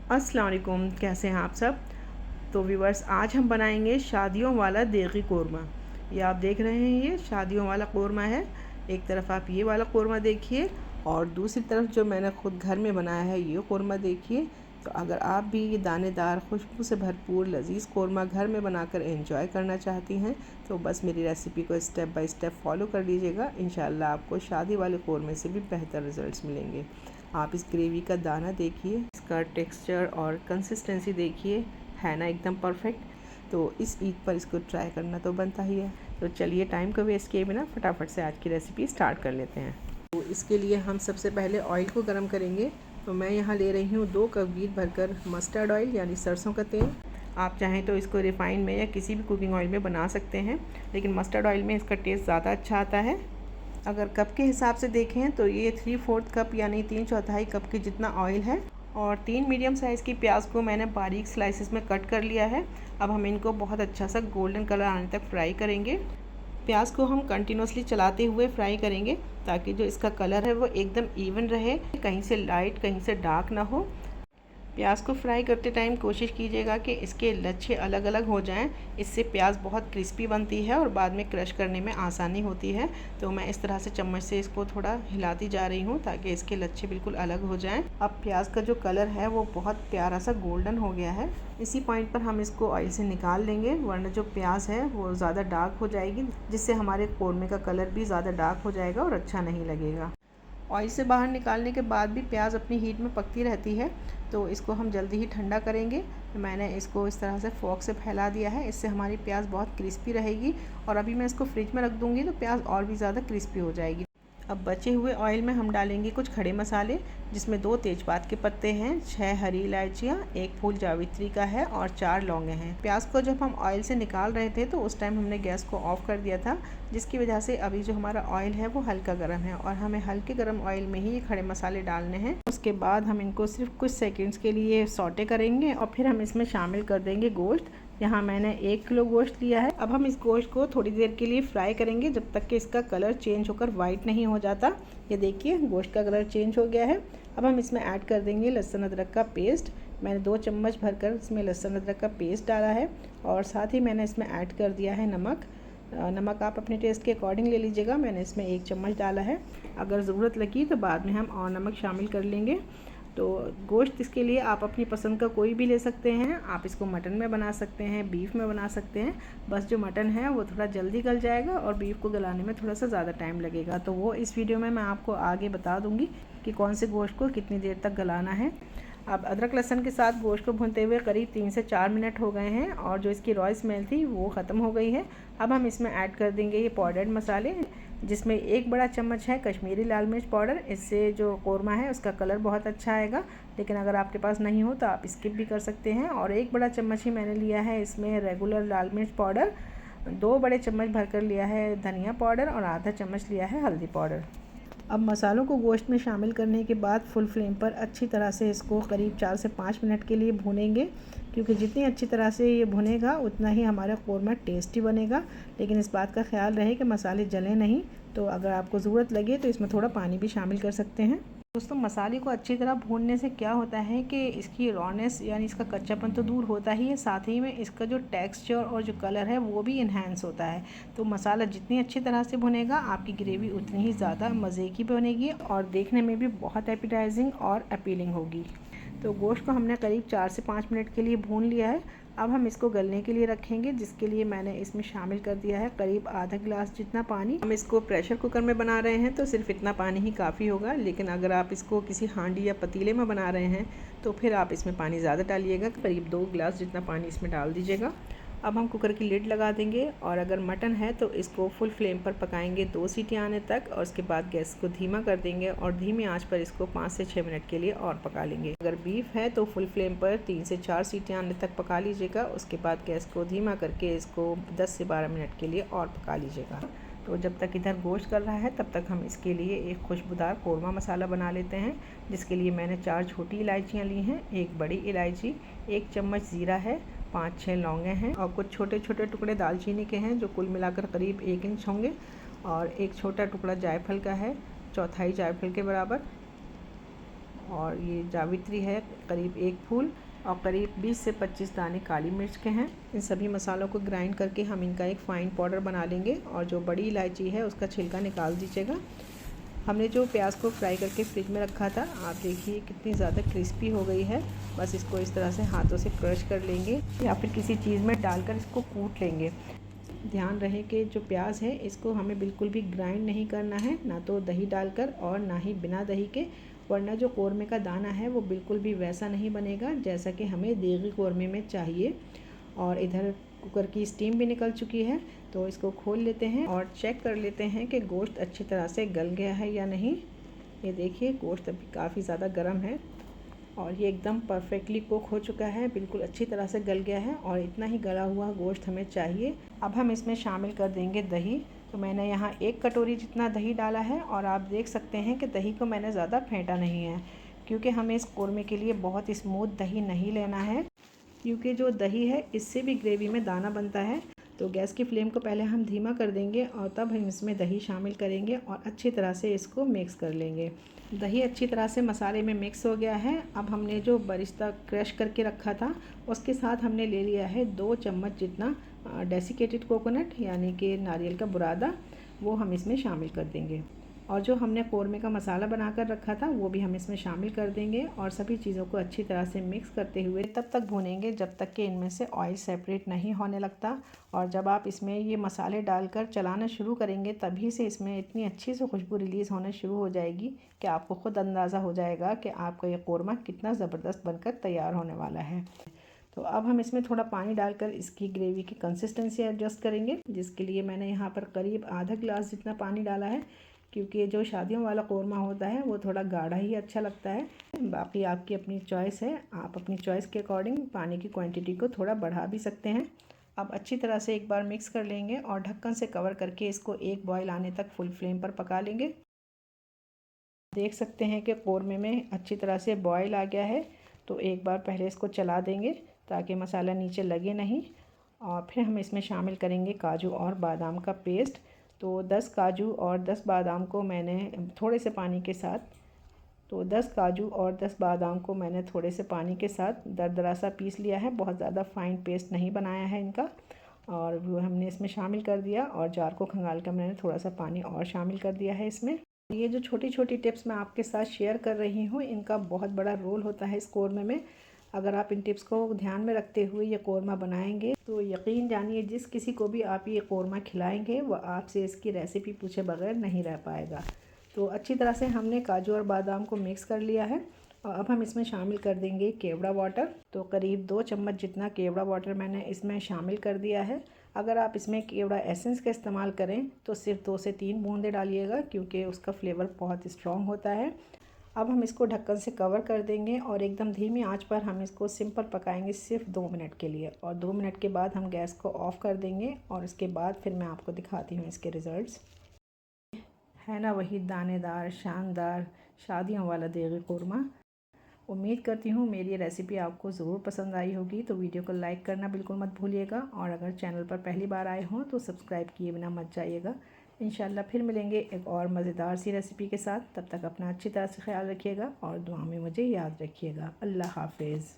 अस्सलाम वालेकुम, कैसे हैं आप सब। तो व्यूवर्स, आज हम बनाएंगे शादियों वाला देगी कोरमा। ये आप देख रहे हैं, ये शादियों वाला कोरमा है। एक तरफ आप ये वाला कोरमा देखिए और दूसरी तरफ जो मैंने ख़ुद घर में बनाया है ये कोरमा देखिए। तो अगर आप भी ये दानेदार खुशबू से भरपूर लजीज़ कोरमा घर में बनाकर एंजॉय करना चाहती हैं तो बस मेरी रेसिपी को स्टेप बाय स्टेप फॉलो कर लीजिएगा। इंशाल्लाह आपको शादी वाले कोरमे से भी बेहतर रिज़ल्ट्स मिलेंगे। आप इस ग्रेवी का दाना देखिए, इसका टेक्सचर और कंसिस्टेंसी देखिए, है ना एकदम परफेक्ट। तो इस ईद पर इसको ट्राई करना तो बनता ही है। तो चलिए टाइम को वेस्ट किए बिना फटाफट से आज की रेसिपी स्टार्ट कर लेते हैं। तो इसके लिए हम सबसे पहले ऑयल को गर्म करेंगे। तो मैं यहाँ ले रही हूँ 2 कप भरकर मस्टर्ड ऑयल यानी सरसों का तेल। आप चाहें तो इसको रिफाइंड में या किसी भी कुकिंग ऑयल में बना सकते हैं, लेकिन मस्टर्ड ऑयल में इसका टेस्ट ज़्यादा अच्छा आता है। अगर कप के हिसाब से देखें तो ये 3/4 कप यानी 3/4 कप के जितना ऑयल है। और 3 मीडियम साइज़ की प्याज को मैंने बारीक स्लाइसेस में कट कर लिया है। अब हम इनको बहुत अच्छा सा गोल्डन कलर आने तक फ्राई करेंगे। प्याज को हम कंटिन्यूसली चलाते हुए फ्राई करेंगे ताकि जो इसका कलर है वो एकदम इवन रहे, कहीं से लाइट कहीं से डार्क ना हो। प्याज को फ्राई करते टाइम कोशिश कीजिएगा कि इसके लच्छे अलग अलग हो जाएं। इससे प्याज बहुत क्रिस्पी बनती है और बाद में क्रश करने में आसानी होती है। तो मैं इस तरह से चम्मच से इसको थोड़ा हिलाती जा रही हूँ ताकि इसके लच्छे बिल्कुल अलग हो जाएं। अब प्याज का जो कलर है वो बहुत प्यारा सा गोल्डन हो गया है। इसी पॉइंट पर हम इसको ऑयल से निकाल लेंगे, वरना जो प्याज है वो ज़्यादा डार्क हो जाएगी, जिससे हमारे कोरमे का कलर भी ज़्यादा डार्क हो जाएगा और अच्छा नहीं लगेगा। ऑयल से बाहर निकालने के बाद भी प्याज अपनी हीट में पकती रहती है, तो इसको हम जल्दी ही ठंडा करेंगे। तो मैंने इसको इस तरह से फोक से फैला दिया है, इससे हमारी प्याज बहुत क्रिस्पी रहेगी। और अभी मैं इसको फ्रिज में रख दूँगी तो प्याज और भी ज़्यादा क्रिस्पी हो जाएगी। अब बचे हुए ऑयल में हम डालेंगे कुछ खड़े मसाले, जिसमें 2 तेज़पात के पत्ते हैं, 6 हरी इलायचियाँ, 1 फूल जावित्री का है और 4 लौंगे हैं। प्याज को जब हम ऑयल से निकाल रहे थे तो उस टाइम हमने गैस को ऑफ कर दिया था, जिसकी वजह से अभी जो हमारा ऑयल है वो हल्का गर्म है और हमें हल्के गर्म ऑयल में ही ये खड़े मसाले डालने हैं। उसके बाद हम इनको सिर्फ कुछ सेकेंड्स के लिए सौटे करेंगे और फिर हम इसमें शामिल कर देंगे गोश्त। यहाँ मैंने 1 किलो गोश्त लिया है। अब हम इस गोश्त को थोड़ी देर के लिए फ्राई करेंगे जब तक कि इसका कलर चेंज होकर वाइट नहीं हो जाता। ये देखिए गोश्त का कलर चेंज हो गया है। अब हम इसमें ऐड कर देंगे लहसुन अदरक का पेस्ट। मैंने 2 चम्मच भरकर इसमें लहसुन अदरक का पेस्ट डाला है और साथ ही मैंने इसमें ऐड कर दिया है नमक। नमक आप अपने टेस्ट के अकॉर्डिंग ले लीजिएगा। मैंने इसमें 1 चम्मच डाला है। अगर ज़रूरत लगी तो बाद में हम और नमक शामिल कर लेंगे। तो गोश्त इसके लिए आप अपनी पसंद का कोई भी ले सकते हैं। आप इसको मटन में बना सकते हैं, बीफ में बना सकते हैं। बस जो मटन है वो थोड़ा जल्दी गल जाएगा और बीफ को गलाने में थोड़ा सा ज़्यादा टाइम लगेगा। तो वो इस वीडियो में मैं आपको आगे बता दूंगी कि कौन से गोश्त को कितनी देर तक गलाना है। अब अदरक लहसुन के साथ गोश्त को भूनते हुए करीब 3 से 4 मिनट हो गए हैं और जो इसकी रॉ स्मेल थी वो ख़त्म हो गई है। अब हम इसमें ऐड कर देंगे ये पाउडर्ड मसाले, जिसमें 1 बड़ा चम्मच है कश्मीरी लाल मिर्च पाउडर। इससे जो कोरमा है उसका कलर बहुत अच्छा आएगा, लेकिन अगर आपके पास नहीं हो तो आप स्किप भी कर सकते हैं। और 1 बड़ा चम्मच ही मैंने लिया है इसमें रेगुलर लाल मिर्च पाउडर। 2 बड़े चम्मच भरकर लिया है धनिया पाउडर और आधा चम्मच लिया है हल्दी पाउडर। अब मसालों को गोश्त में शामिल करने के बाद फुल फ्लेम पर अच्छी तरह से इसको करीब 4 से 5 मिनट के लिए भूनेंगे, क्योंकि जितनी अच्छी तरह से ये भुनेगा उतना ही हमारा कोरमा टेस्टी बनेगा। लेकिन इस बात का ख्याल रहे कि मसाले जलें नहीं। तो अगर आपको ज़रूरत लगे तो इसमें थोड़ा पानी भी शामिल कर सकते हैं। दोस्तों, मसाले को अच्छी तरह भूनने से क्या होता है कि इसकी रॉनेस यानी इसका कच्चापन तो दूर होता ही है, साथ ही में इसका जो टेक्सचर और जो कलर है वो भी इन्हेंस होता है। तो मसाला जितनी अच्छी तरह से भुनेगा आपकी ग्रेवी उतनी ही ज़्यादा मज़े की बनेगी और देखने में भी बहुत एपिटाइजिंग और अपीलिंग होगी। तो गोश्त को हमने करीब 4 से 5 मिनट के लिए भून लिया है। अब हम इसको गलने के लिए रखेंगे, जिसके लिए मैंने इसमें शामिल कर दिया है करीब आधा गिलास जितना पानी। हम इसको प्रेशर कुकर में बना रहे हैं तो सिर्फ इतना पानी ही काफ़ी होगा, लेकिन अगर आप इसको किसी हांडी या पतीले में बना रहे हैं तो फिर आप इसमें पानी ज़्यादा डालिएगा, करीब 2 गिलास जितना पानी इसमें डाल दीजिएगा। अब हम कुकर की लिड लगा देंगे और अगर मटन है तो इसको फुल फ्लेम पर पकाएंगे 2 सीटी आने तक और उसके बाद गैस को धीमा कर देंगे और धीमी आंच पर इसको 5 से 6 मिनट के लिए और पका लेंगे। अगर बीफ है तो फुल फ्लेम पर 3 से 4 सीटी आने तक पका लीजिएगा। उसके बाद गैस को धीमा करके इसको 10 से 12 मिनट के लिए और पका लीजिएगा। तो जब तक इधर गोश्त कर रहा है तब तक हम इसके लिए एक खुशबूदार कोरमा मसाला बना लेते हैं, जिसके लिए मैंने 4 छोटी इलायचियाँ ली हैं, 1 बड़ी इलायची, 1 चम्मच ज़ीरा है, 5-6 लौंगे हैं और कुछ छोटे छोटे टुकड़े दालचीनी के हैं जो कुल मिलाकर करीब 1 इंच होंगे, और एक छोटा टुकड़ा जायफल का है, चौथाई जायफल के बराबर। और ये जावित्री है करीब 1 फूल और करीब 20 से 25 दाने काली मिर्च के हैं। इन सभी मसालों को ग्राइंड करके हम इनका एक फ़ाइन पाउडर बना लेंगे। और जो बड़ी इलायची है उसका छिलका निकाल दीजिएगा। हमने जो प्याज को फ्राई करके फ्रिज में रखा था, आप देखिए कितनी ज़्यादा क्रिस्पी हो गई है। बस इसको इस तरह से हाथों से क्रश कर लेंगे या फिर किसी चीज़ में डालकर इसको कूट लेंगे। ध्यान रहे कि जो प्याज है इसको हमें बिल्कुल भी ग्राइंड नहीं करना है, ना तो दही डालकर और ना ही बिना दही के, वरना जो कौरमे का दाना है वो बिल्कुल भी वैसा नहीं बनेगा जैसा कि हमें देगी कौरमे में चाहिए। और इधर कुकर की स्टीम भी निकल चुकी है, तो इसको खोल लेते हैं और चेक कर लेते हैं कि गोश्त अच्छी तरह से गल गया है या नहीं। ये देखिए गोश्त अभी काफ़ी ज़्यादा गर्म है और ये एकदम परफेक्टली कुक हो चुका है, बिल्कुल अच्छी तरह से गल गया है और इतना ही गला हुआ गोश्त हमें चाहिए। अब हम इसमें शामिल कर देंगे दही। तो मैंने यहाँ 1 कटोरी जितना दही डाला है और आप देख सकते हैं कि दही को मैंने ज़्यादा फेंटा नहीं है, क्योंकि हमें इस कौरमे के लिए बहुत स्मूथ दही नहीं लेना है, क्योंकि जो दही है इससे भी ग्रेवी में दाना बनता है। तो गैस की फ्लेम को पहले हम धीमा कर देंगे और तब हम इसमें दही शामिल करेंगे और अच्छी तरह से इसको मिक्स कर लेंगे। दही अच्छी तरह से मसाले में मिक्स हो गया है। अब हमने जो बरिस्ता क्रश करके रखा था उसके साथ हमने ले लिया है 2 चम्मच जितना डेसिकेटेड कोकोनट यानी कि नारियल का बुरादा, वो हम इसमें शामिल कर देंगे। और जो हमने कौरमे का मसाला बनाकर रखा था वो भी हम इसमें शामिल कर देंगे और सभी चीज़ों को अच्छी तरह से मिक्स करते हुए तब तक भूनेंगे जब तक कि इनमें से ऑयल सेपरेट नहीं होने लगता। और जब आप इसमें ये मसाले डालकर चलाना शुरू करेंगे तभी से इसमें इतनी अच्छी सी खुशबू रिलीज़ होना शुरू हो जाएगी कि आपको ख़ुद अंदाज़ा हो जाएगा कि आपका ये कौरमा कितना ज़बरदस्त बनकर तैयार होने वाला है। तो अब हम इसमें थोड़ा पानी डालकर इसकी ग्रेवी की कंसिस्टेंसी एडजस्ट करेंगे, जिसके लिए मैंने यहाँ पर करीब आधा गिलास जितना पानी डाला है, क्योंकि जो शादियों वाला कौरमा होता है वो थोड़ा गाढ़ा ही अच्छा लगता है। बाकी आपकी अपनी चॉइस है, आप अपनी चॉइस के अकॉर्डिंग पानी की क्वांटिटी को थोड़ा बढ़ा भी सकते हैं। अब अच्छी तरह से एक बार मिक्स कर लेंगे और ढक्कन से कवर करके इसको 1 बॉयल आने तक फुल फ्लेम पर पका लेंगे। देख सकते हैं कि कौरमे में अच्छी तरह से बॉयल आ गया है, तो एक बार पहले इसको चला देंगे ताकि मसाला नीचे लगे नहीं। और फिर हम इसमें शामिल करेंगे काजू और बादाम का पेस्ट। तो 10 काजू और 10 बादाम को मैंने थोड़े से पानी के साथ 10 काजू और 10 बादाम को मैंने थोड़े से पानी के साथ दरदरा सा पीस लिया है, बहुत ज़्यादा फ़ाइन पेस्ट नहीं बनाया है इनका। और वो हमने इसमें शामिल कर दिया और जार को खंगाल कर मैंने थोड़ा सा पानी और शामिल कर दिया है इसमें। ये जो छोटी छोटी टिप्स मैं आपके साथ शेयर कर रही हूँ, इनका बहुत बड़ा रोल होता है इस कौरमे में। अगर आप इन टिप्स को ध्यान में रखते हुए ये कौरमा बनाएंगे तो यकीन जानिए जिस किसी को भी आप ये कौरमा खिलाएंगे वो आपसे इसकी रेसिपी पूछे बगैर नहीं रह पाएगा। तो अच्छी तरह से हमने काजू और बादाम को मिक्स कर लिया है और अब हम इसमें शामिल कर देंगे केवड़ा वाटर। तो करीब 2 चम्मच जितना केवड़ा वाटर मैंने इसमें शामिल कर दिया है। अगर आप इसमें केवड़ा एसेंस का इस्तेमाल करें तो सिर्फ 2 से 3 बूंदे डालिएगा, क्योंकि उसका फ्लेवर बहुत स्ट्रॉन्ग होता है। अब हम इसको ढक्कन से कवर कर देंगे और एकदम धीमी आंच पर हम इसको सिंपल पकाएंगे सिर्फ 2 मिनट के लिए। और 2 मिनट के बाद हम गैस को ऑफ़ कर देंगे और इसके बाद फिर मैं आपको दिखाती हूँ इसके रिज़ल्ट्स। है ना वही दानेदार शानदार शादियों वाला देगी कौरमा। उम्मीद करती हूँ मेरी ये रेसिपी आपको ज़रूर पसंद आई होगी। तो वीडियो को लाइक करना बिल्कुल मत भूलिएगा और अगर चैनल पर पहली बार आए हों तो सब्सक्राइब किए बिना मत जाइएगा। इंशाल्लाह फिर मिलेंगे एक और मज़ेदार सी रेसिपी के साथ। तब तक अपना अच्छी तरह से ख्याल रखिएगा और दुआ में मुझे याद रखिएगा। अल्लाह हाफ़िज़।